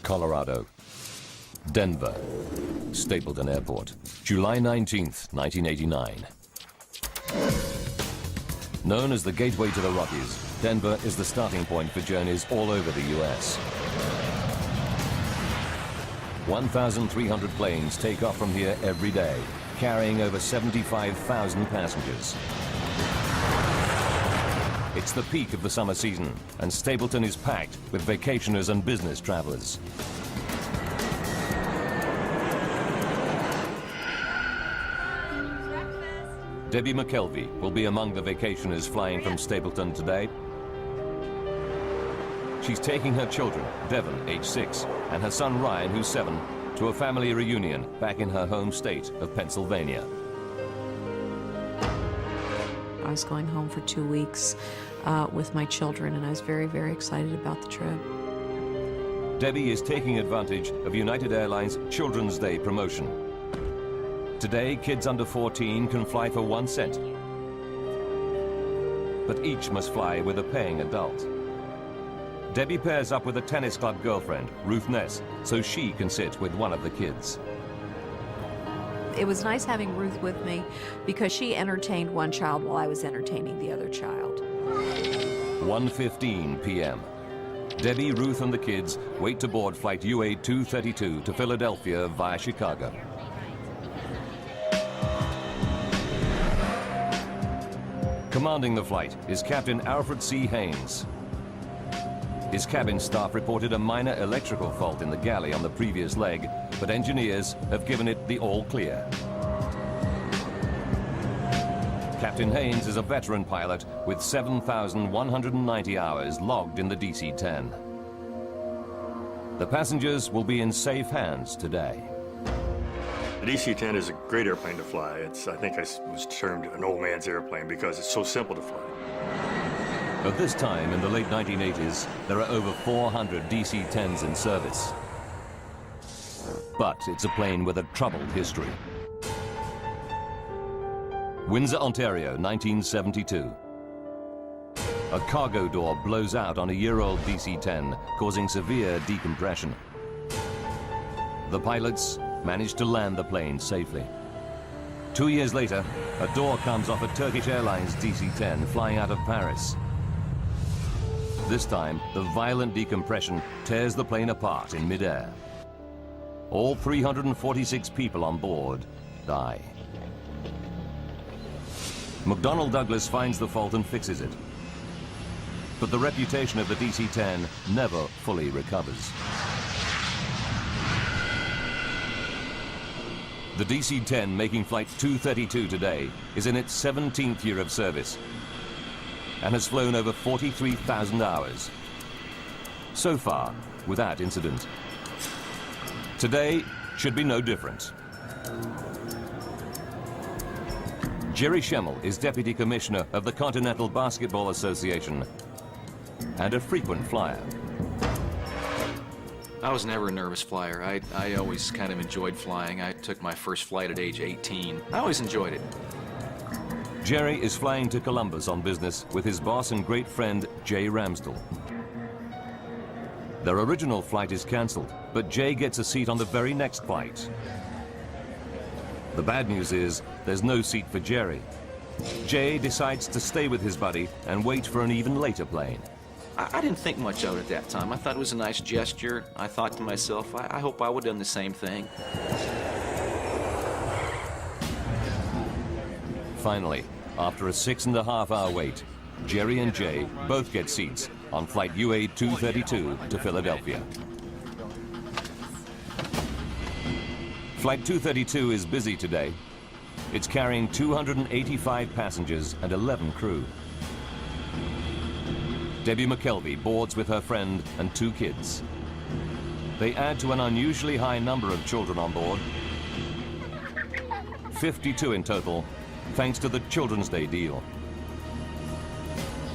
Colorado. Denver, Stapleton Airport, July 19th, 1989. Known as the gateway to the Rockies, Denver is the starting point for journeys all over the U.S. 1,300 planes take off from here every day, carrying over 75,000 passengers. It's the peak of the summer season, and Stapleton is packed with vacationers and business travelers. Debbie McKelvey will be among the vacationers flying from Stapleton today. She's taking her children, Devon, age 6, and her son Ryan, who's 7, to a family reunion back in her home state of Pennsylvania. I was going home for 2 weeks with my children, and I was very, very excited about the trip. Debbie is taking advantage of United Airlines Children's Day promotion. Today, kids under 14 can fly for 1 cent, but each must fly with a paying adult. Debbie pairs up with a tennis club girlfriend, Ruth Ness, so she can sit with one of the kids. It was nice having Ruth with me because she entertained one child while I was entertaining the other child. 1:15 p.m. Debbie, Ruth, and the kids wait to board flight UA 232 to Philadelphia via Chicago. Commanding the flight is Captain Alfred C. Haynes. His cabin staff reported a minor electrical fault in the galley on the previous leg, but engineers have given it the all clear. Captain Haynes is a veteran pilot with 7,190 hours logged in the DC-10. The passengers will be in safe hands today. The DC-10 is a great airplane to fly. I think I was termed an old man's airplane because it's so simple to fly. At this time, in the late 1980s, there are over 400 DC-10s in service. But it's a plane with a troubled history. Windsor, Ontario, 1972. A cargo door blows out on a year-old DC-10, causing severe decompression. The pilots managed to land the plane safely. 2 years later, a door comes off a Turkish Airlines DC-10 flying out of Paris. This time, the violent decompression tears the plane apart in midair. All 346 people on board die. McDonnell Douglas finds the fault and fixes it. But the reputation of the DC-10 never fully recovers. The DC-10 making flight 232 today is in its 17th year of service and has flown over 43,000 hours. So far, without incident. Today should be no different. Jerry Schemmel is Deputy Commissioner of the Continental Basketball Association and a frequent flyer. I was never a nervous flyer. I always kind of enjoyed flying. I took my first flight at age 18. I always enjoyed it. Jerry is flying to Columbus on business with his boss and great friend, Jay Ramsdell. Their original flight is cancelled, but Jay gets a seat on the very next flight. The bad news is there's no seat for Jerry. Jay decides to stay with his buddy and wait for an even later plane. I didn't think much of it at that time. I thought it was a nice gesture. I thought to myself, I hope I would have done the same thing. Finally, after a 6.5-hour wait, Jerry and Jay both get seats on flight UA 232 to Philadelphia. Flight 232 is busy today. It's carrying 285 passengers and 11 crew. Debbie McKelvey boards with her friend and 2 kids. They add to an unusually high number of children on board. 52 in total, thanks to the Children's Day deal.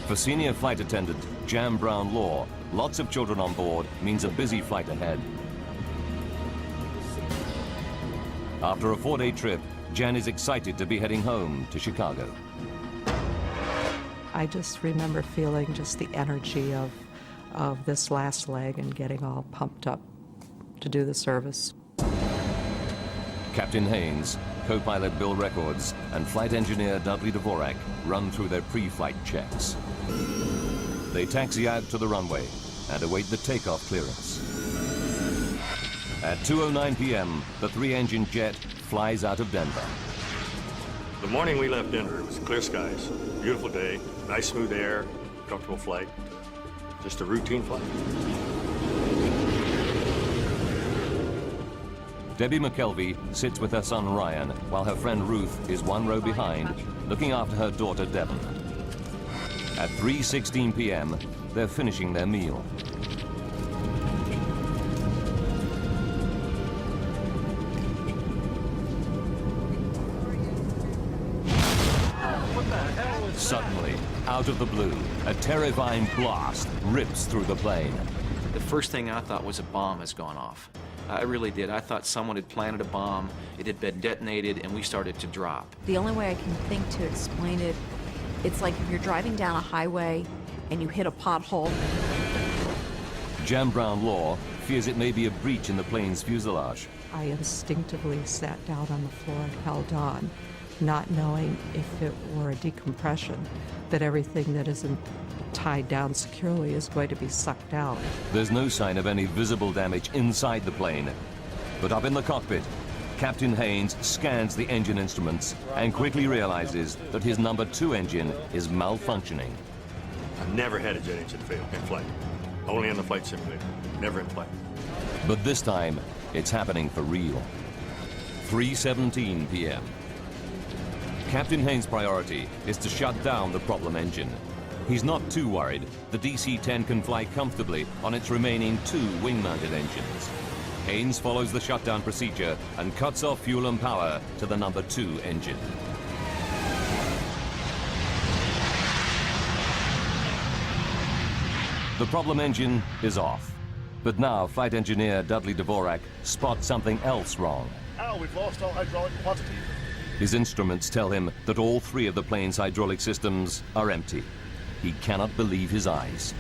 For senior flight attendant Jan Brown Law, lots of children on board means a busy flight ahead. After a 4-day trip, Jan is excited to be heading home to Chicago. I just remember feeling just the energy of this last leg and getting all pumped up to do the service. Captain Haynes, co-pilot Bill Records, and flight engineer Dudley Dvorak run through their pre-flight checks. They taxi out to the runway and await the takeoff clearance. At 2:09 p.m., the three-engine jet flies out of Denver. The morning we left Denver, it was clear skies, beautiful day, nice smooth air, comfortable flight, just a routine flight. Debbie McKelvey sits with her son Ryan, while her friend Ruth is one row behind, looking after her daughter Devon. At 3:16 p.m., they're finishing their meal. Suddenly, out of the blue, a terrifying blast rips through the plane. The first thing I thought was a bomb has gone off. I really did. I thought someone had planted a bomb, it had been detonated, and we started to drop. The only way I can think to explain it, it's like if you're driving down a highway and you hit a pothole. Jan Brown Law fears it may be a breach in the plane's fuselage. I instinctively sat down on the floor and held on, not knowing if it were a decompression, that everything that isn't tied down securely is going to be sucked out. There's no sign of any visible damage inside the plane. But up in the cockpit, Captain Haynes scans the engine instruments and quickly realizes that his number 2 engine is malfunctioning. I've never had a jet engine fail in flight. Only in the flight simulator, never in flight. But this time, it's happening for real. 3:17 p.m. Captain Haynes' priority is to shut down the problem engine. He's not too worried. The DC-10 can fly comfortably on its remaining 2 wing-mounted engines. Haynes follows the shutdown procedure and cuts off fuel and power to the number 2 engine. The problem engine is off. But now flight engineer Dudley Dvorak spots something else wrong. Ow, we've lost all hydraulic quantity. His instruments tell him that all 3 of the plane's hydraulic systems are empty. He cannot believe his eyes.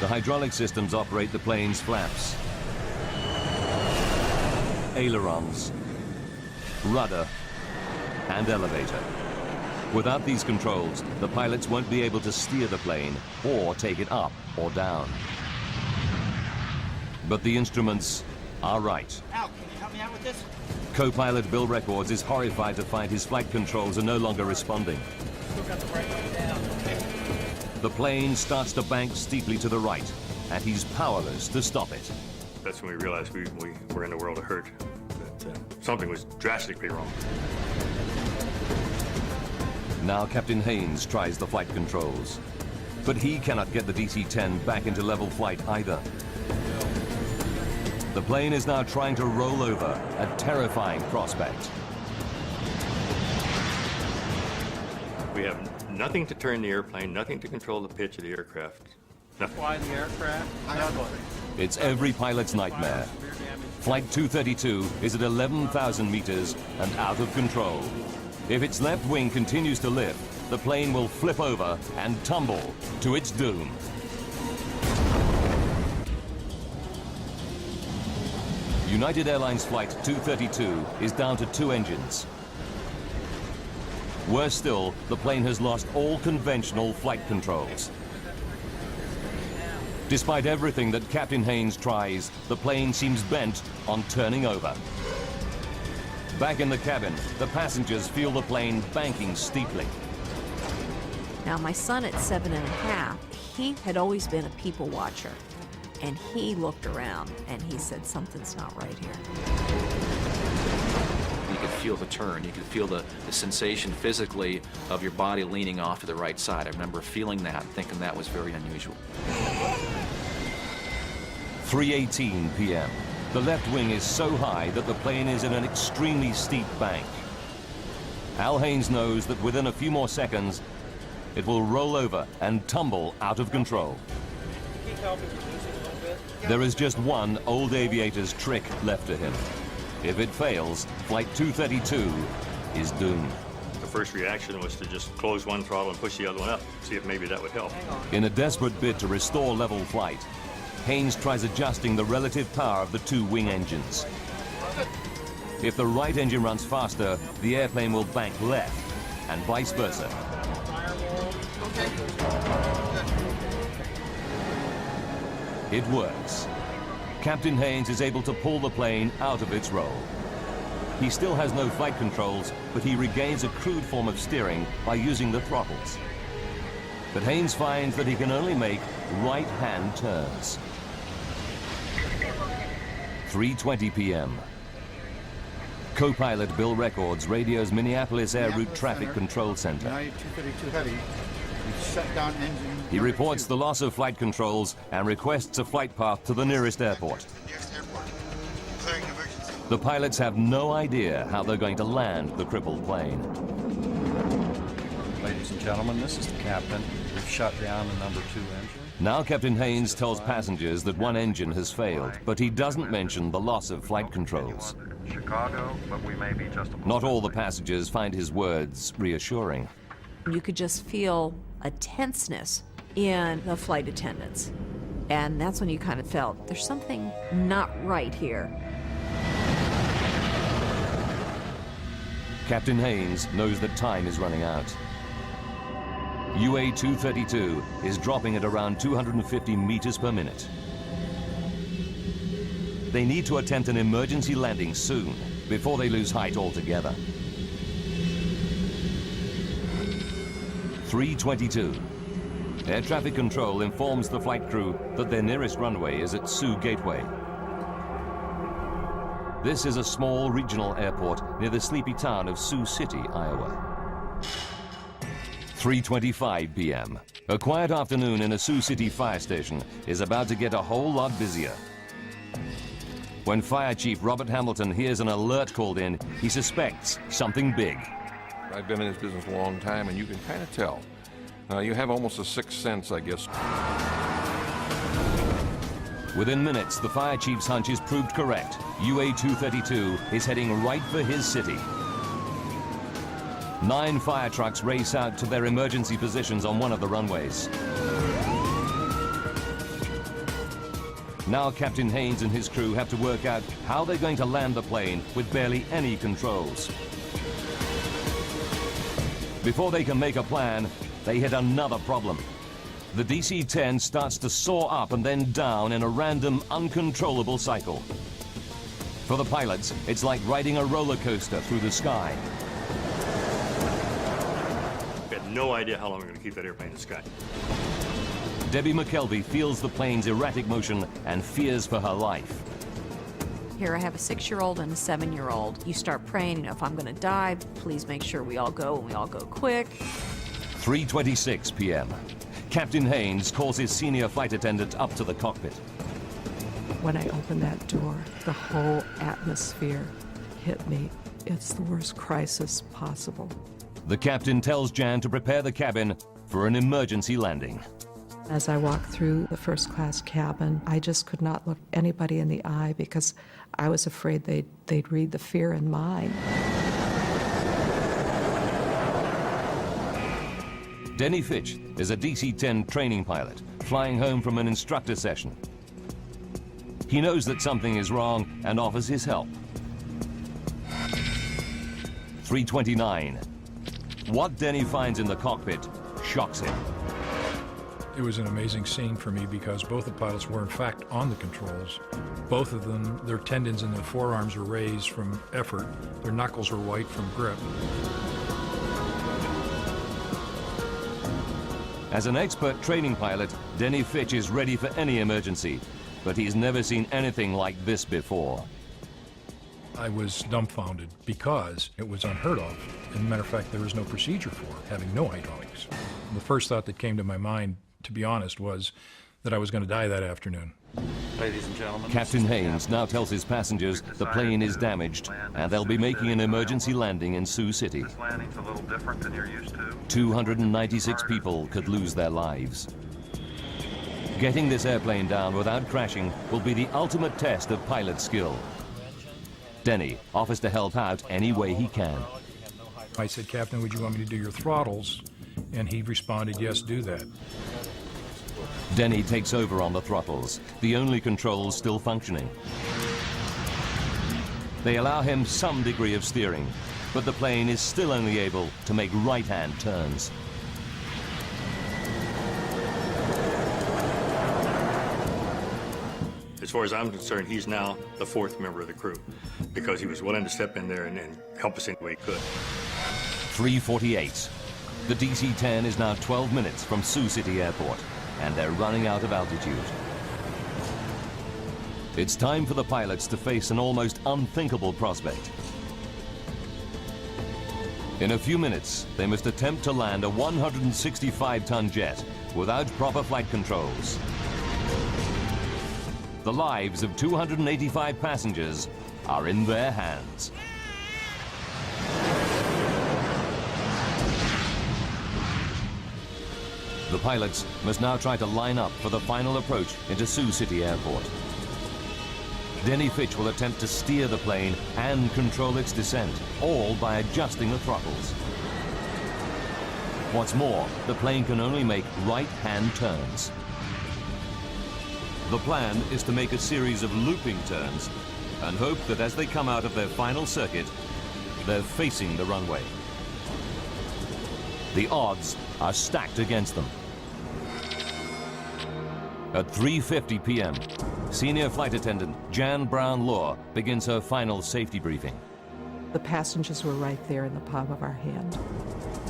The hydraulic systems operate the plane's flaps, ailerons, rudder, and elevator. Without these controls, the pilots won't be able to steer the plane or take it up or down. But the instruments are right. Al, can you help me out with this? Co-pilot Bill Records is horrified to find his flight controls are no longer responding. Still got the brake down. The plane starts to bank steeply to the right, and he's powerless to stop it. That's when we realized we were in a world of hurt, that something was drastically wrong. Now Captain Haynes tries the flight controls, but he cannot get the DC-10 back into level flight either. The plane is now trying to roll over, a terrifying prospect. We have nothing to turn the airplane, nothing to control the pitch of the aircraft. Nothing. Fly the aircraft. Nothing. It's every pilot's nightmare. Flight 232 is at 11,000 meters and out of control. If its left wing continues to lift, the plane will flip over and tumble to its doom. United Airlines Flight 232 is down to 2 engines. Worse still, the plane has lost all conventional flight controls. Despite everything that Captain Haynes tries, the plane seems bent on turning over. Back in the cabin, the passengers feel the plane banking steeply. Now, my son at 7½, he had always been a people watcher. And he looked around and he said, something's not right here. You could feel the turn. You could feel the sensation physically of your body leaning off to the right side. I remember feeling that, thinking that was very unusual. 3:18 p.m. The left wing is so high that the plane is in an extremely steep bank. Al Haynes knows that within a few more seconds, it will roll over and tumble out of control. Keep helping reduce it a little bit. There is just one old aviator's trick left to him. If it fails, Flight 232 is doomed. The first reaction was to just close one throttle and push the other one up, see if maybe that would help. In a desperate bid to restore level flight, Haynes tries adjusting the relative power of the two wing engines. If the right engine runs faster, the airplane will bank left, and vice versa. It works. Captain Haynes is able to pull the plane out of its roll. He still has no flight controls, but he regains a crude form of steering by using the throttles. But Haynes finds that he can only make right-hand turns. 3:20 p.m. Co-pilot Bill Records radios Minneapolis Air Route Traffic Control Center. 232 heavy. We've shut down engine. He reports the loss of flight controls and requests a flight path to the nearest airport. The pilots have no idea how they're going to land the crippled plane. Ladies and gentlemen, this is the captain. We've shut down the number 2 engine. Now Captain Haynes tells passengers that one engine has failed, but he doesn't mention the loss of flight controls. Chicago, but we may be just a... Not all the passengers find his words reassuring. You could just feel a tenseness in the flight attendants. And that's when you kind of felt there's something not right here. Captain Haynes knows that time is running out. UA-232 is dropping at around 250 meters per minute. They need to attempt an emergency landing soon, before they lose height altogether. 3:22. Air traffic control informs the flight crew that their nearest runway is at Sioux Gateway. This is a small regional airport near the sleepy town of Sioux City, Iowa. 3:25 p.m. A quiet afternoon in a Sioux City fire station is about to get a whole lot busier. When Fire Chief Robert Hamilton hears an alert called in, he suspects something big. I've been in this business a long time, and you can kind of tell. You have almost a sixth sense, I guess. Within minutes, the fire chief's hunch is proved correct. UA-232 is heading right for his city. 9 fire trucks race out to their emergency positions on one of the runways. Now Captain Haynes and his crew have to work out how they're going to land the plane with barely any controls. Before they can make a plan, they hit another problem. The DC-10 starts to soar up and then down in a random, uncontrollable cycle. For the pilots, it's like riding a roller coaster through the sky. We had no idea how long we were going to keep that airplane in the sky. Debbie McKelvey feels the plane's erratic motion and fears for her life. Here I have a 6-year-old and a 7-year-old. You start praying, you know, if I'm going to die, please make sure we all go and we all go quick. 3:26 p.m. Captain Haynes calls his senior flight attendant up to the cockpit. When I opened that door, the whole atmosphere hit me. It's the worst crisis possible. The captain tells Jan to prepare the cabin for an emergency landing. As I walked through the first-class cabin, I just could not look anybody in the eye because I was afraid they'd read the fear in mine. Denny Fitch is a DC-10 training pilot flying home from an instructor session. He knows that something is wrong and offers his help. 3:29. What Denny finds in the cockpit shocks him. It was an amazing scene for me because both the pilots were in fact on the controls. Both of them, their tendons in their forearms were raised from effort. Their knuckles were white from grip. As an expert training pilot, Denny Fitch is ready for any emergency, but he's never seen anything like this before. I was dumbfounded because it was unheard of. As a matter of fact, there was no procedure for it, having no hydraulics. The first thought that came to my mind, to be honest, was that I was going to die that afternoon. Ladies and gentlemen, Captain Haynes now tells his passengers the plane is damaged and they'll be making an emergency landing in Sioux City. this landing's a little different than you're used to. 296 people could lose their lives. Getting this airplane down without crashing will be the ultimate test of pilot skill. Denny offers to help out any way he can. I said, "Captain, would you want me to do your throttles?" And he responded, "Yes, do that." Denny takes over on the throttles, the only controls still functioning. They allow him some degree of steering, but the plane is still only able to make right-hand turns. As far as I'm concerned, he's now the fourth member of the crew because he was willing to step in there and help us any way he could. 3:48. The DC-10 is now 12 minutes from Sioux City Airport, and they're running out of altitude. It's time for the pilots to face an almost unthinkable prospect. In a few minutes, they must attempt to land a 165-ton jet without proper flight controls. The lives of 285 passengers are in their hands. The pilots must now try to line up for the final approach into Sioux City Airport. Denny Fitch will attempt to steer the plane and control its descent, all by adjusting the throttles. What's more, the plane can only make right-hand turns. The plan is to make a series of looping turns and hope that as they come out of their final circuit, they're facing the runway. The odds are stacked against them. At 3:50 p.m., Senior Flight Attendant Jan Brown-Law begins her final safety briefing. The passengers were right there in the palm of our hand.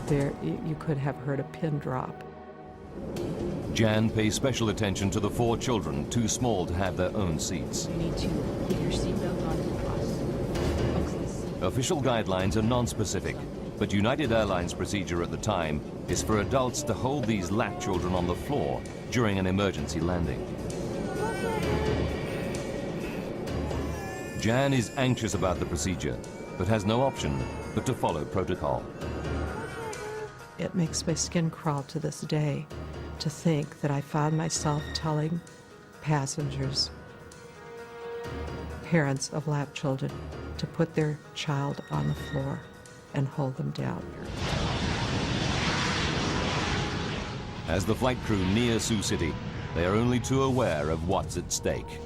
There, you could have heard a pin drop. Jan pays special attention to the 4 children too small to have their own seats. You need to put your seatbelt on and cross. Official guidelines are non-specific, but United Airlines procedure at the time is for adults to hold these lap children on the floor during an emergency landing. Jan is anxious about the procedure, but has no option but to follow protocol. It makes my skin crawl to this day to think that I found myself telling passengers, parents of lap children, to put their child on the floor and hold them down. As the flight crew near Sioux City, they are only too aware of what's at stake.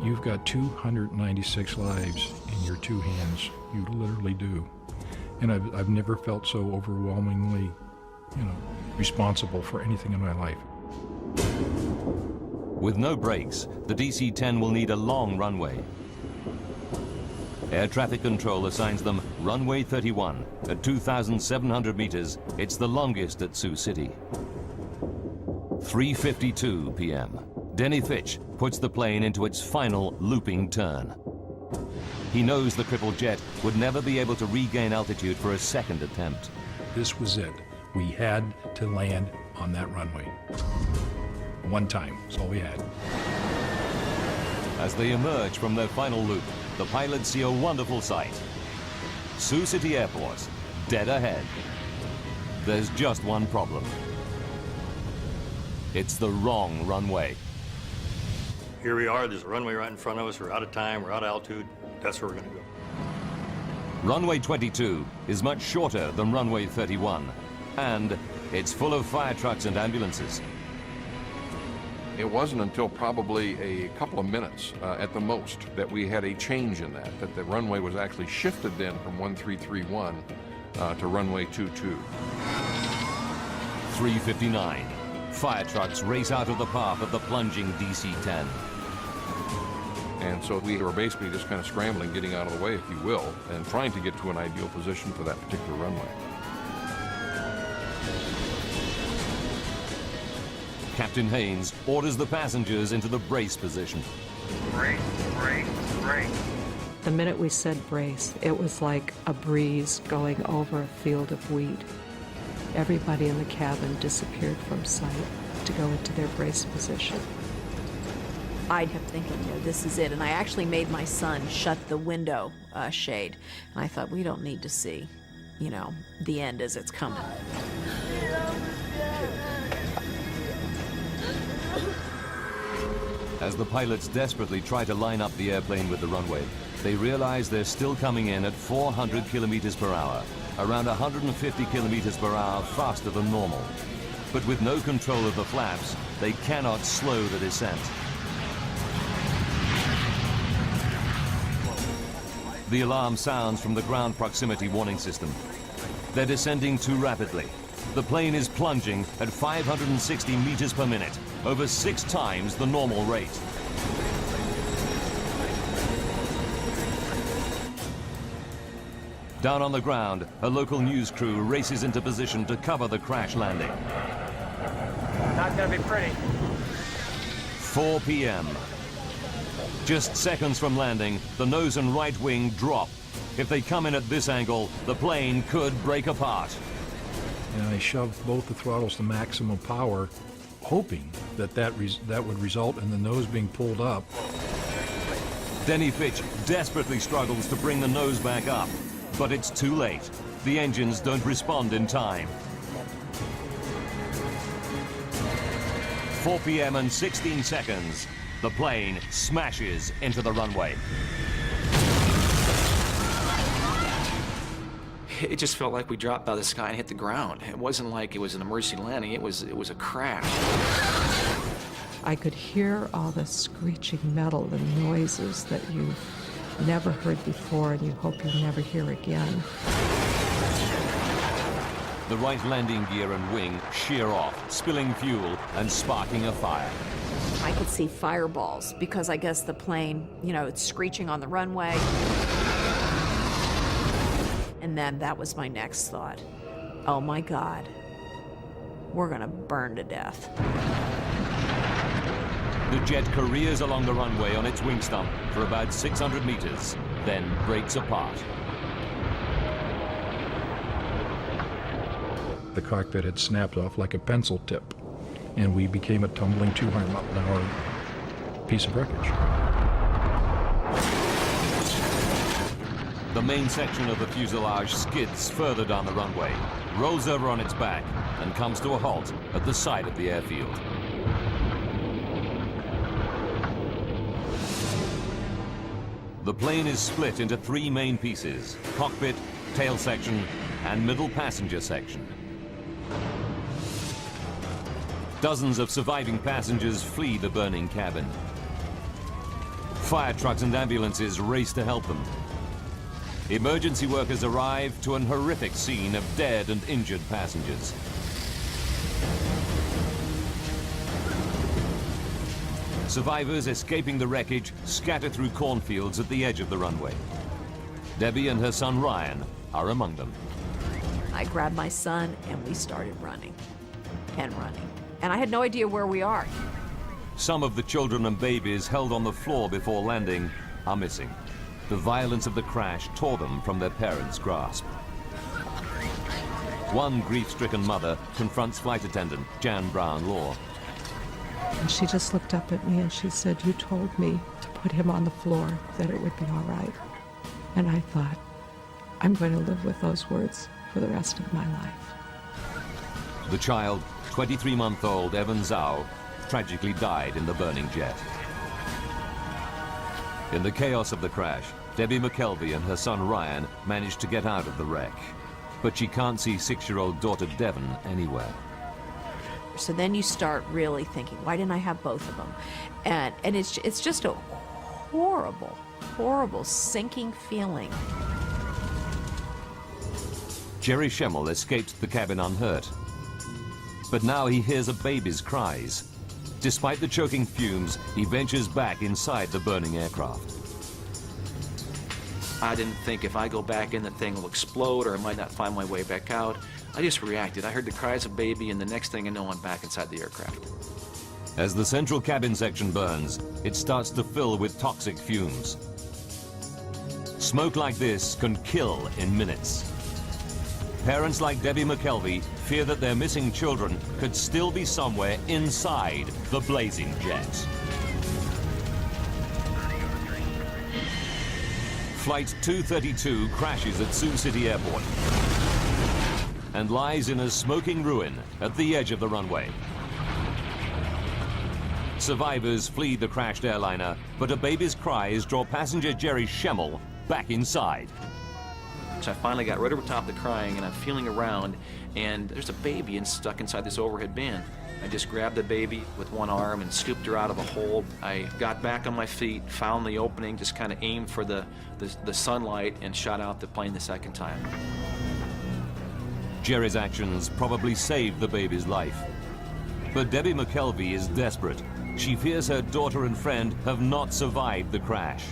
You've got 296 lives in your 2 hands. You literally do. And I've never felt so overwhelmingly, responsible for anything in my life. With no brakes, the DC-10 will need a long runway. Air traffic control assigns them runway 31 at 2,700 meters. It's the longest at Sioux City. 3:52 p.m. Denny Fitch puts the plane into its final looping turn. He knows the crippled jet would never be able to regain altitude for a second attempt. This was it. We had to land on that runway. One time, that's all we had. As they emerge from their final loop, the pilots see a wonderful sight. Sioux City Airport, dead ahead. There's just one problem. It's the wrong runway. Here we are, there's a runway right in front of us, we're out of time, we're out of altitude, that's where we're gonna go. Runway 22 is much shorter than runway 31, and it's full of fire trucks and ambulances. It wasn't until probably a couple of minutes at the most that we had a change in that the runway was actually shifted then from 1331 to runway 22. 3:59. Fire trucks race out of the path of the plunging DC-10. And so we were basically just kind of scrambling, getting out of the way, if you will, and trying to get to an ideal position for that particular runway. Captain Haynes orders the passengers into the brace position. Brace, brace, brace. The minute we said brace, it was like a breeze going over a field of wheat. Everybody in the cabin disappeared from sight to go into their brace position. I kept thinking, this is it. And I actually made my son shut the window shade. And I thought, we don't need to see, the end as it's coming. As the pilots desperately try to line up the airplane with the runway, they realize they're still coming in at 400 kilometers per hour, around 150 kilometers per hour faster than normal. But with no control of the flaps, they cannot slow the descent. The alarm sounds from the ground proximity warning system. They're descending too rapidly. The plane is plunging at 560 meters per minute, over 6 times the normal rate. Down on the ground, a local news crew races into position to cover the crash landing. Not gonna be pretty. 4 p.m. Just seconds from landing, the nose and right wing drop. If they come in at this angle, the plane could break apart. And I shoved both the throttles to maximum power, hoping that would result in the nose being pulled up. Denny Fitch desperately struggles to bring the nose back up, but it's too late. The engines don't respond in time. 4 p.m. and 16 seconds, the plane smashes into the runway. It just felt like we dropped out of the sky and hit the ground. It wasn't like it was an emergency landing. It was a crash. I could hear all the screeching metal and noises that you've never heard before and you hope you never hear again. The right landing gear and wing shear off, spilling fuel and sparking a fire. I could see fireballs because I guess the plane, it's screeching on the runway. And then that was my next thought. Oh my God, we're gonna burn to death. The jet careers along the runway on its wing stump for about 600 meters, then breaks apart. The cockpit had snapped off like a pencil tip, and we became a tumbling 200-mile-an-hour piece of wreckage. The main section of the fuselage skids further down the runway, rolls over on its back, and comes to a halt at the side of the airfield. The plane is split into 3 main pieces: cockpit, tail section, and middle passenger section. Dozens of surviving passengers flee the burning cabin. Fire trucks and ambulances race to help them. Emergency workers arrive to an horrific scene of dead and injured passengers. Survivors escaping the wreckage scatter through cornfields at the edge of the runway. Debbie and her son Ryan are among them. I grabbed my son and we started running and running. And I had no idea where we are. Some of the children and babies held on the floor before landing are missing. The violence of the crash tore them from their parents' grasp. One grief-stricken mother confronts flight attendant Jan Brown-Law. And she just looked up at me and she said, "You told me to put him on the floor, that it would be all right." And I thought, I'm going to live with those words for the rest of my life. The child, 23-month-old Evan Zhao, tragically died in the burning jet. In the chaos of the crash, Debbie McKelvey and her son Ryan managed to get out of the wreck. But she can't see 6-year-old daughter Devon anywhere. So then you start really thinking, why didn't I have both of them? And it's just a horrible, horrible sinking feeling. Jerry Schemmel escaped the cabin unhurt. But now he hears a baby's cries. Despite the choking fumes, he ventures back inside the burning aircraft. I didn't think if I go back in, the thing will explode or I might not find my way back out. I just reacted. I heard the cries of baby, and the next thing I know, I'm back inside the aircraft. As the central cabin section burns, it starts to fill with toxic fumes. Smoke like this can kill in minutes. Parents like Debbie McKelvey fear that their missing children could still be somewhere inside the blazing jet. Flight 232 crashes at Sioux City Airport and lies in a smoking ruin at the edge of the runway. Survivors flee the crashed airliner, but a baby's cries draw passenger Jerry Schemmel back inside. So I finally got right over top of the crying, and I'm feeling around, and there's a baby stuck inside this overhead bin. I just grabbed the baby with one arm and scooped her out of a hole. I got back on my feet, found the opening, just kind of aimed for the sunlight, and shot out the plane the second time. Jerry's actions probably saved the baby's life. But Debbie McKelvey is desperate. She fears her daughter and friend have not survived the crash.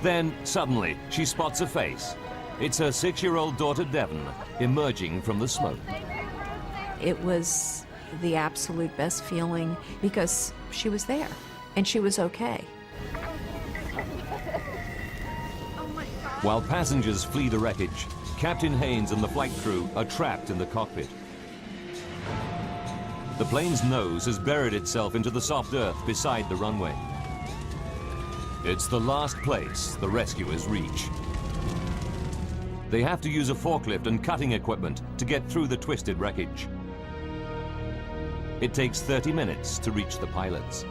Then, suddenly, she spots a face. It's her 6-year-old daughter, Devon, emerging from the smoke. It was the absolute best feeling because she was there and she was okay. While passengers flee the wreckage, Captain Haynes and the flight crew are trapped in the cockpit. The plane's nose has buried itself into the soft earth beside the runway. It's the last place the rescuers reach. They have to use a forklift and cutting equipment to get through the twisted wreckage. It takes 30 minutes to reach the pilots.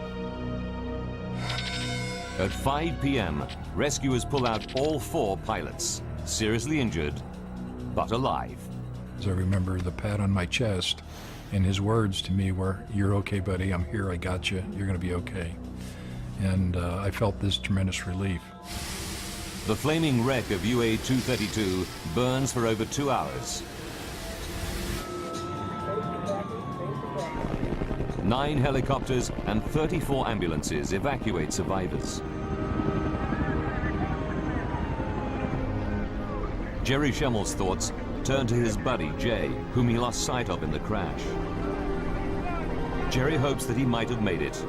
At 5 p.m., rescuers pull out all 4 pilots, seriously injured, but alive. I remember the pat on my chest, and his words to me were, "You're okay, buddy, I'm here, I got you, you're gonna be okay." And I felt this tremendous relief. The flaming wreck of UA-232 burns for over 2 hours. 9 helicopters and 34 ambulances evacuate survivors. Jerry Schemmel's thoughts turn to his buddy, Jay, whom he lost sight of in the crash. Jerry hopes that he might have made it,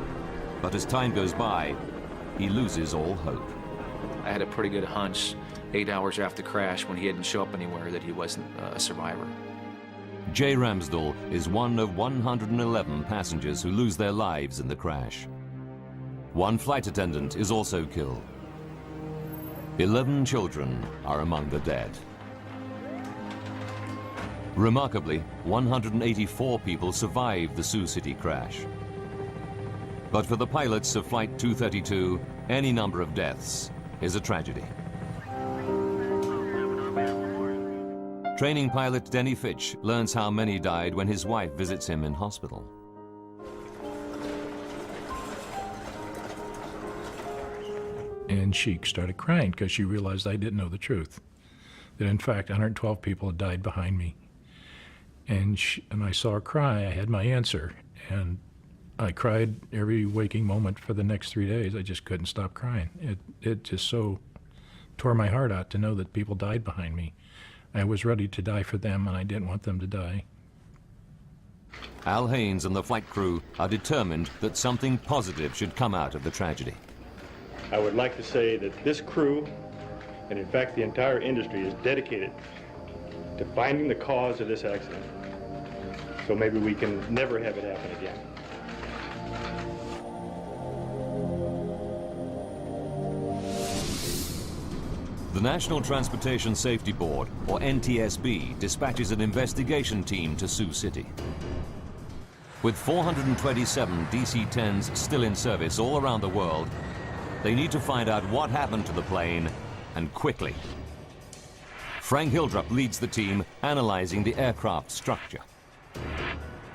but as time goes by, he loses all hope. I had a pretty good hunch 8 hours after the crash, when he didn't show up anywhere, that he wasn't a survivor. Jay Ramsdell is one of 111 passengers who lose their lives in the crash. 1 flight attendant is also killed. 11 children are among the dead. Remarkably, 184 people survived the Sioux City crash. But for the pilots of Flight 232, any number of deaths is a tragedy. Training pilot Denny Fitch learns how many died when his wife visits him in hospital. And she started crying because she realized I didn't know the truth. That in fact 112 people had died behind me. And I saw her cry. I had my answer. And I cried every waking moment for the next 3 days. I just couldn't stop crying. It just so tore my heart out to know that people died behind me. I was ready to die for them, and I didn't want them to die. Al Haynes and the flight crew are determined that something positive should come out of the tragedy. I would like to say that this crew, and in fact the entire industry, is dedicated to finding the cause of this accident. So maybe we can never have it happen again. The National Transportation Safety Board, or NTSB, dispatches an investigation team to Sioux City. With 427 DC-10s still in service all around the world, they need to find out what happened to the plane, and quickly. Frank Hildrup leads the team, analyzing the aircraft structure.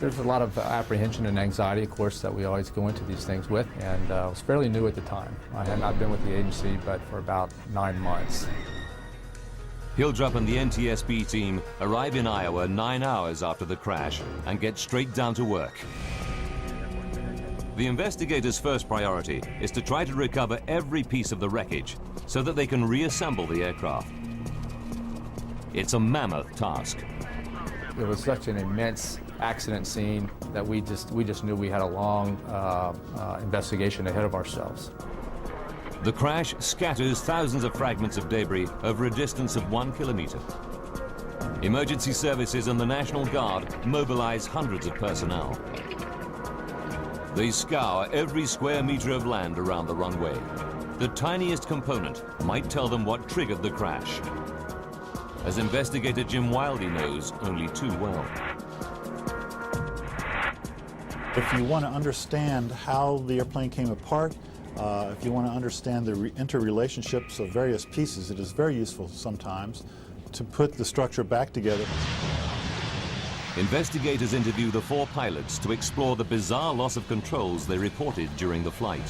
There's a lot of apprehension and anxiety, of course, that we always go into these things with, and I was fairly new at the time. I had not been with the agency but for about 9 months. Hildrup and the NTSB team arrive in Iowa 9 hours after the crash and get straight down to work. The investigators' first priority is to try to recover every piece of the wreckage so that they can reassemble the aircraft. It's a mammoth task. It was such an immense accident scene that we just knew we had a long investigation ahead of ourselves. The crash scatters thousands of fragments of debris over a distance of 1 kilometer. Emergency services and the National Guard mobilize hundreds of personnel. They scour every square meter of land around the runway. The tiniest component might tell them what triggered the crash, as investigator Jim Wildey knows only too well. If you want to understand how the airplane came apart, If you want to understand the interrelationships of various pieces, it is very useful sometimes to put the structure back together. Investigators interview the 4 pilots to explore the bizarre loss of controls they reported during the flight.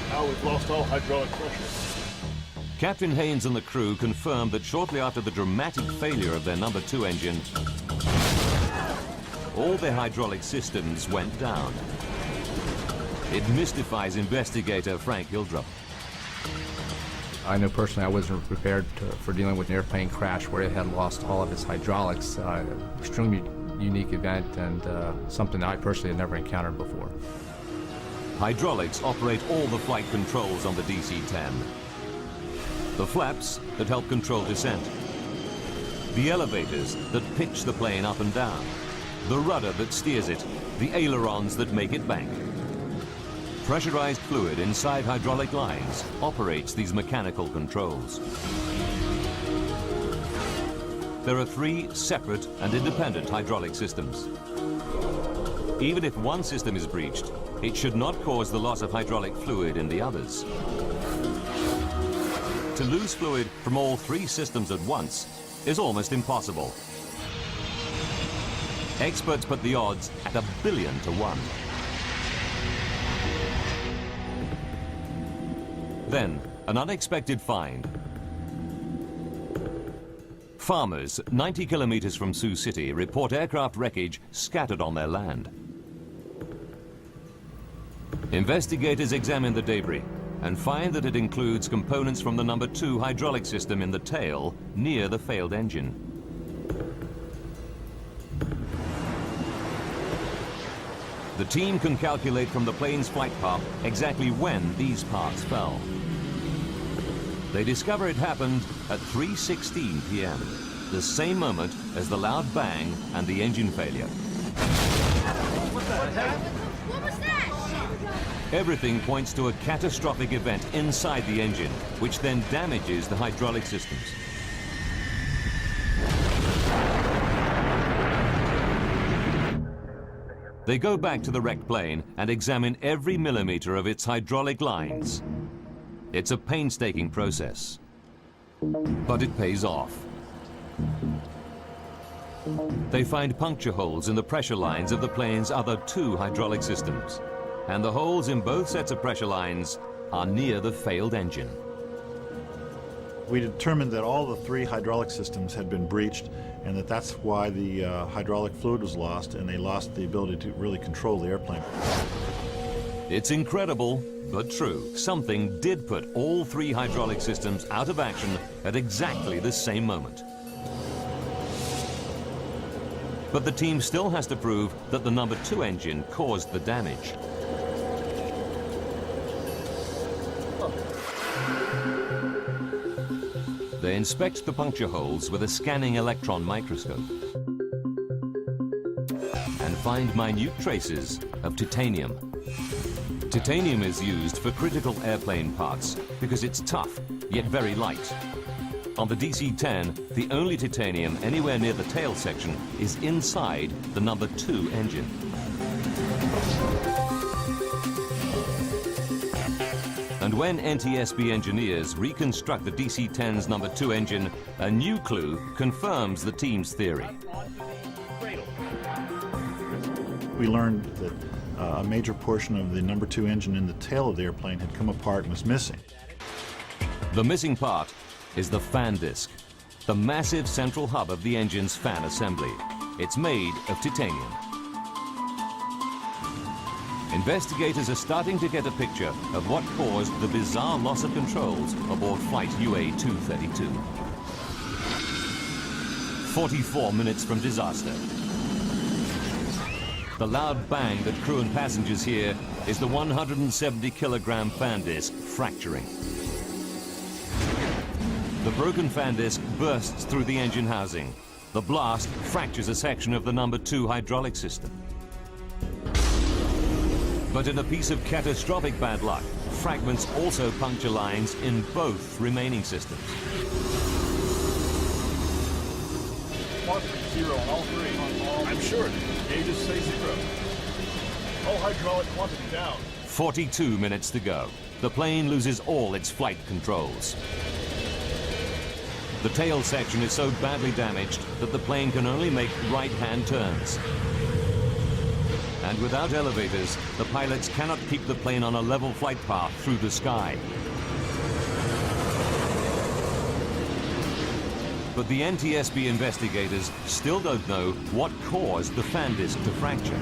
Now we've lost all hydraulic pressure. Captain Haynes and the crew confirmed that shortly after the dramatic failure of their number 2 engine, all their hydraulic systems went down. It mystifies investigator Frank Hildrup. I know personally I wasn't prepared for dealing with an airplane crash where it had lost all of its hydraulics. Extremely unique event and something I personally had never encountered before. Hydraulics operate all the flight controls on the DC-10. The flaps that help control descent. The elevators that pitch the plane up and down. The rudder that steers it. The ailerons that make it bank. Pressurized fluid inside hydraulic lines operates these mechanical controls. There are 3 separate and independent hydraulic systems. Even if one system is breached, it should not cause the loss of hydraulic fluid in the others. To lose fluid from all 3 systems at once is almost impossible. Experts put the odds at 1 billion to 1. Then, an unexpected find. Farmers 90 kilometers from Sioux City report aircraft wreckage scattered on their land. Investigators examine the debris and find that it includes components from the number 2 hydraulic system in the tail near the failed engine. The team can calculate from the plane's flight path exactly when these parts fell. They discover it happened at 3:16 p.m., the same moment as the loud bang and the engine failure. What the heck? What was that? Everything points to a catastrophic event inside the engine, which then damages the hydraulic systems. They go back to the wrecked plane and examine every millimeter of its hydraulic lines. It's a painstaking process, but it pays off. They find puncture holes in the pressure lines of the plane's other 2 hydraulic systems, and the holes in both sets of pressure lines are near the failed engine. We determined that all the 3 hydraulic systems had been breached, and that's why the hydraulic fluid was lost, and they lost the ability to really control the airplane. It's incredible, but true. Something did put all 3 hydraulic systems out of action at exactly the same moment. But the team still has to prove that the number 2 engine caused the damage. They inspect the puncture holes with a scanning electron microscope and find minute traces of titanium. Titanium is used for critical airplane parts because it's tough, yet very light. On the DC-10, the only titanium anywhere near the tail section is inside the number 2 engine. And when NTSB engineers reconstruct the DC-10's number 2 engine, a new clue confirms the team's theory. We learned that a major portion of the number 2 engine in the tail of the airplane had come apart and was missing. The missing part is the fan disc, the massive central hub of the engine's fan assembly. It's made of titanium. Investigators are starting to get a picture of what caused the bizarre loss of controls aboard flight UA-232. 44 minutes from disaster. The loud bang that crew and passengers hear is the 170-kilogram fan disc fracturing. The broken fan disc bursts through the engine housing. The blast fractures a section of the number 2 hydraulic system. But in a piece of catastrophic bad luck, fragments also puncture lines in both remaining systems. Mark 0 on all 3. I'm sure. Gauges say 0. All hydraulic quantity down. 42 minutes to go. The plane loses all its flight controls. The tail section is so badly damaged that the plane can only make right-hand turns. And without elevators, the pilots cannot keep the plane on a level flight path through the sky. But the NTSB investigators still don't know what caused the fan disc to fracture.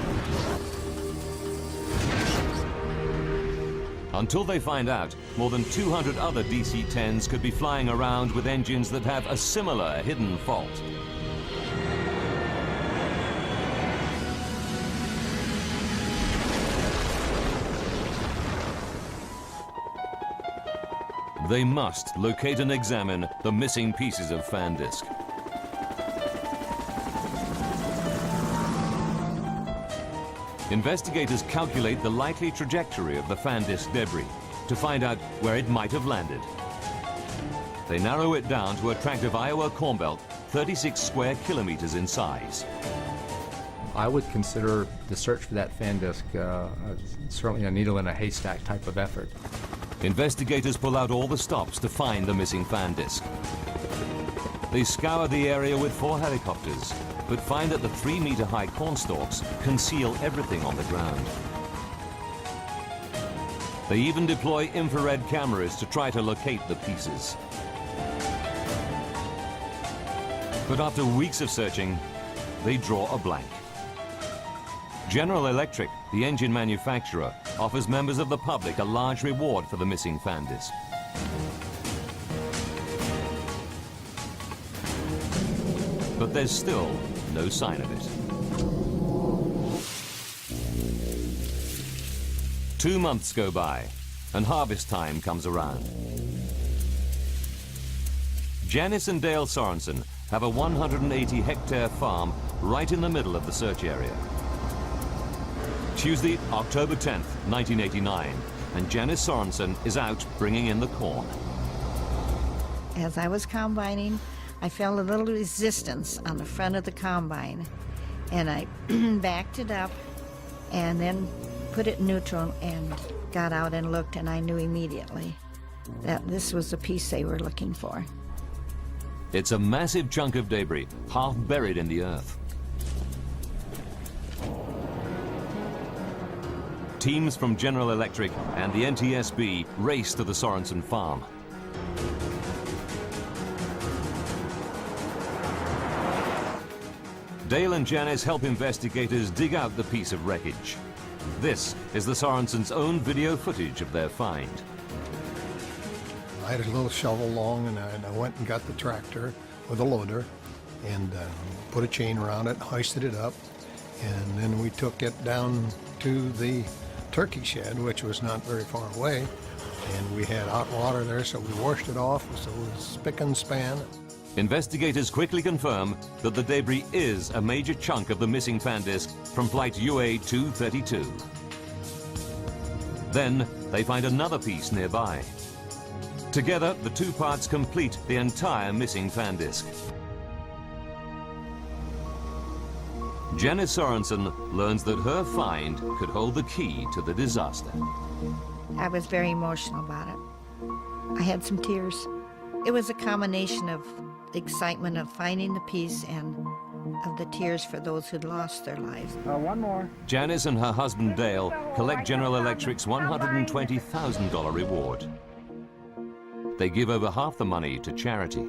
Until they find out, more than 200 other DC-10s could be flying around with engines that have a similar hidden fault. They must locate and examine the missing pieces of fan disc. Investigators calculate the likely trajectory of the fan disc debris to find out where it might have landed. They narrow it down to a tract of Iowa corn belt 36 square kilometers in size. I would consider the search for that fan disc certainly a needle in a haystack type of effort. Investigators pull out all the stops to find the missing fan disc. They scour the area with 4 helicopters, but find that the 3-meter-high cornstalks conceal everything on the ground. They even deploy infrared cameras to try to locate the pieces. But after weeks of searching, they draw a blank. General Electric, the engine manufacturer, offers members of the public a large reward for the missing fan disc. But there's still no sign of it. 2 months go by, and harvest time comes around. Janice and Dale Sorensen have a 180-hectare farm right in the middle of the search area. Tuesday, October 10th, 1989, and Janice Sorensen is out bringing in the corn. As I was combining, I felt a little resistance on the front of the combine, and I backed it up and then put it in neutral and got out and looked, and I knew immediately that this was the piece they were looking for. It's a massive chunk of debris, half buried in the earth. Teams from General Electric and the NTSB race to the Sorensen farm. Dale and Janice help investigators dig out the piece of wreckage. This is the Sorensens' own video footage of their find. I had a little shovel long, and I went and got the tractor with a loader and put a chain around it, hoisted it up, and then we took it down to the turkey shed, which was not very far away, and we had hot water there, so we washed it off, so it was spick and span. Investigators quickly confirm that the debris is a major chunk of the missing fan disc from flight UA-232. Then they find another piece nearby. Together, the 2 parts complete the entire missing fan disc. Janice Sorensen learns that her find could hold the key to the disaster. I was very emotional about it. I had some tears. It was a combination of excitement of finding the piece and of the tears for those who'd lost their lives. One more. Janice and her husband Dale collect General Electric's $120,000 reward. They give over half the money to charity.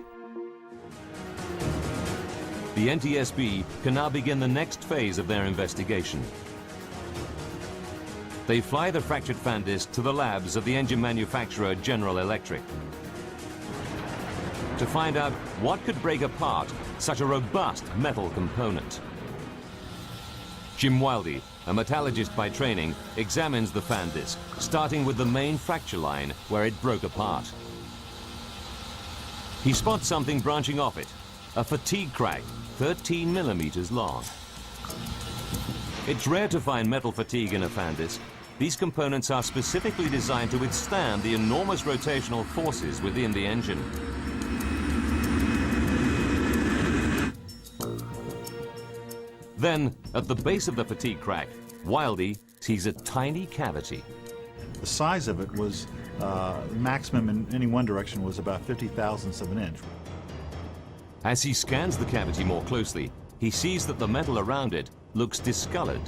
The NTSB can now begin the next phase of their investigation. They fly the fractured fan disc to the labs of the engine manufacturer General Electric to find out what could break apart such a robust metal component. Jim Wildy, a metallurgist by training, examines the fan disc, starting with the main fracture line where it broke apart. He spots something branching off it, a fatigue crack 13 millimeters long. It's rare to find metal fatigue in a fan disc. These components are specifically designed to withstand the enormous rotational forces within the engine. Then, at the base of the fatigue crack, Wildy sees a tiny cavity. The size of it was maximum in any one direction was about 50 thousandths of an inch. As he scans the cavity more closely, he sees that the metal around it looks discolored.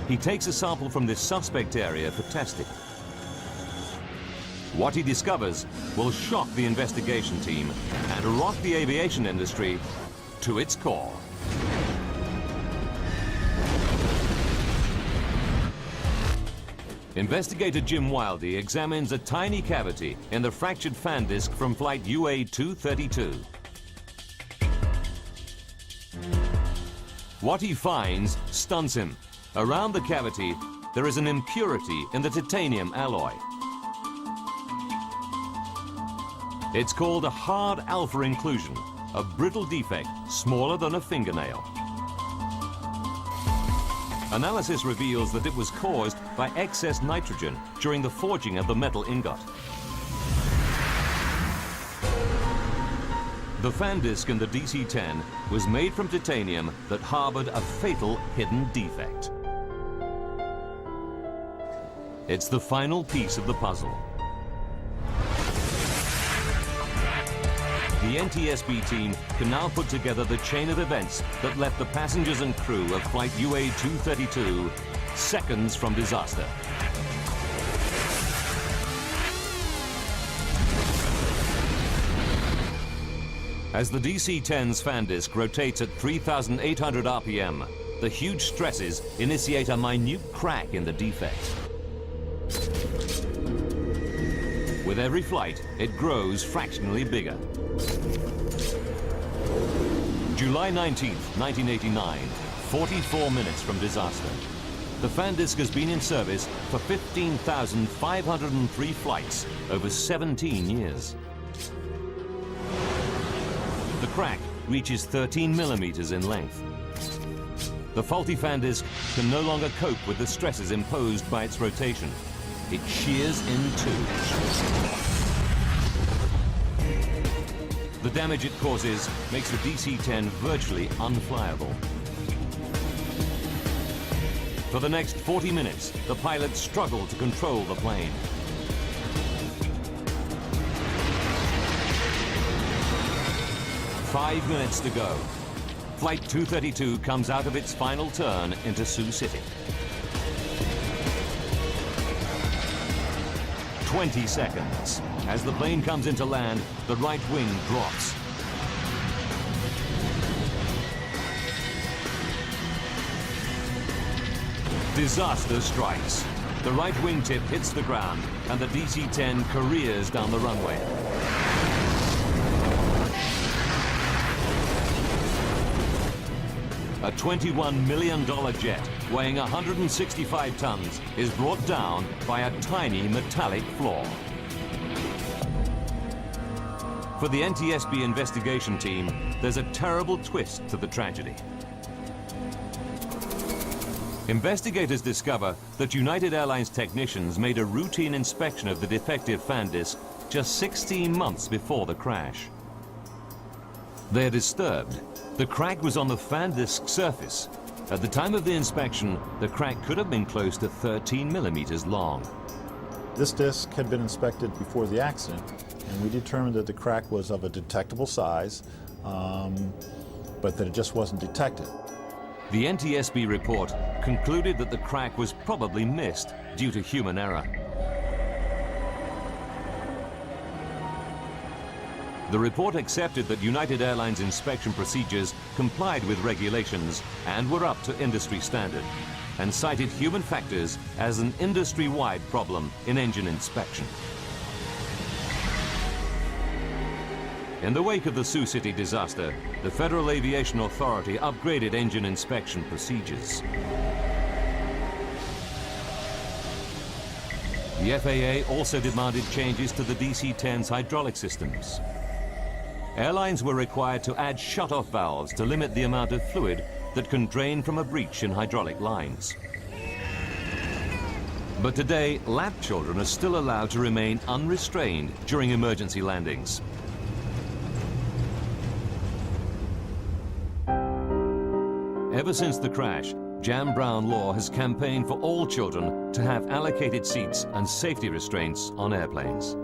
He takes a sample from this suspect area for testing. What he discovers will shock the investigation team and rock the aviation industry to its core. Investigator Jim Wildey examines a tiny cavity in the fractured fan disc from flight UA-232. What he finds stuns him. Around the cavity, there is an impurity in the titanium alloy. It's called a hard alpha inclusion, a brittle defect smaller than a fingernail. Analysis reveals that it was caused by excess nitrogen during the forging of the metal ingot. The fan disc in the DC-10 was made from titanium that harbored a fatal hidden defect. It's the final piece of the puzzle. The NTSB team can now put together the chain of events that left the passengers and crew of flight UA-232 seconds from disaster. As the DC-10's fan disc rotates at 3,800 RPM, the huge stresses initiate a minute crack in the defect. With every flight, it grows fractionally bigger. July 19th, 1989, 44 minutes from disaster. The fan disc has been in service for 15,503 flights over 17 years. The crack reaches 13 millimeters in length. The faulty fan disc can no longer cope with the stresses imposed by its rotation. It shears in two. The damage it causes makes the DC-10 virtually unflyable. For the next 40 minutes, the pilots struggle to control the plane. Five minutes to go. Flight 232 comes out of its final turn into Sioux City. 20 seconds. As the plane comes into land, the right wing drops. Disaster strikes. The right wingtip hits the ground, and the DC-10 careers down the runway. A $21 million jet weighing 165 tons is brought down by a tiny metallic flaw. For the NTSB investigation team, there's a terrible twist to the tragedy. Investigators discover that United Airlines technicians made a routine inspection of the defective fan disc just 16 months before the crash. They're disturbed. The crack was on the fan disc surface. At the time of the inspection, the crack could have been close to 13 millimeters long. This disc had been inspected before the accident, and we determined that the crack was of a detectable size, but that it just wasn't detected. The NTSB report concluded that the crack was probably missed due to human error. The report accepted that United Airlines inspection procedures complied with regulations and were up to industry standard, and cited human factors as an industry-wide problem in engine inspection. In the wake of the Sioux City disaster, the Federal Aviation Authority upgraded engine inspection procedures. The FAA also demanded changes to the DC-10's hydraulic systems. Airlines were required to add shut-off valves to limit the amount of fluid that can drain from a breach in hydraulic lines. But today, lab children are still allowed to remain unrestrained during emergency landings. Ever since the crash, Jan Brown Law has campaigned for all children to have allocated seats and safety restraints on airplanes.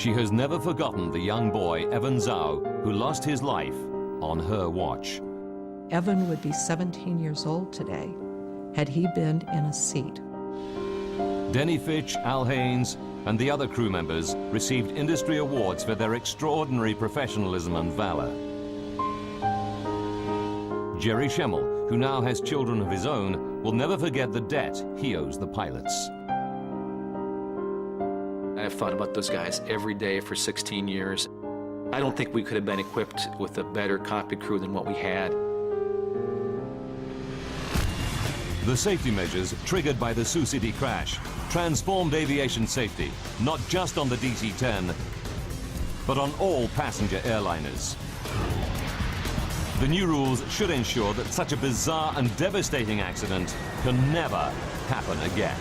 She has never forgotten the young boy, Evan Zhao, who lost his life on her watch. Evan would be 17 years old today had he been in a seat. Denny Fitch, Al Haynes, and the other crew members received industry awards for their extraordinary professionalism and valor. Jerry Schemmel, who now has children of his own, will never forget the debt he owes the pilots. I've thought about those guys every day for 16 years. I don't think we could have been equipped with a better cockpit crew than what we had. The safety measures triggered by the Sioux City crash transformed aviation safety, not just on the DC-10, but on all passenger airliners. The new rules should ensure that such a bizarre and devastating accident can never happen again.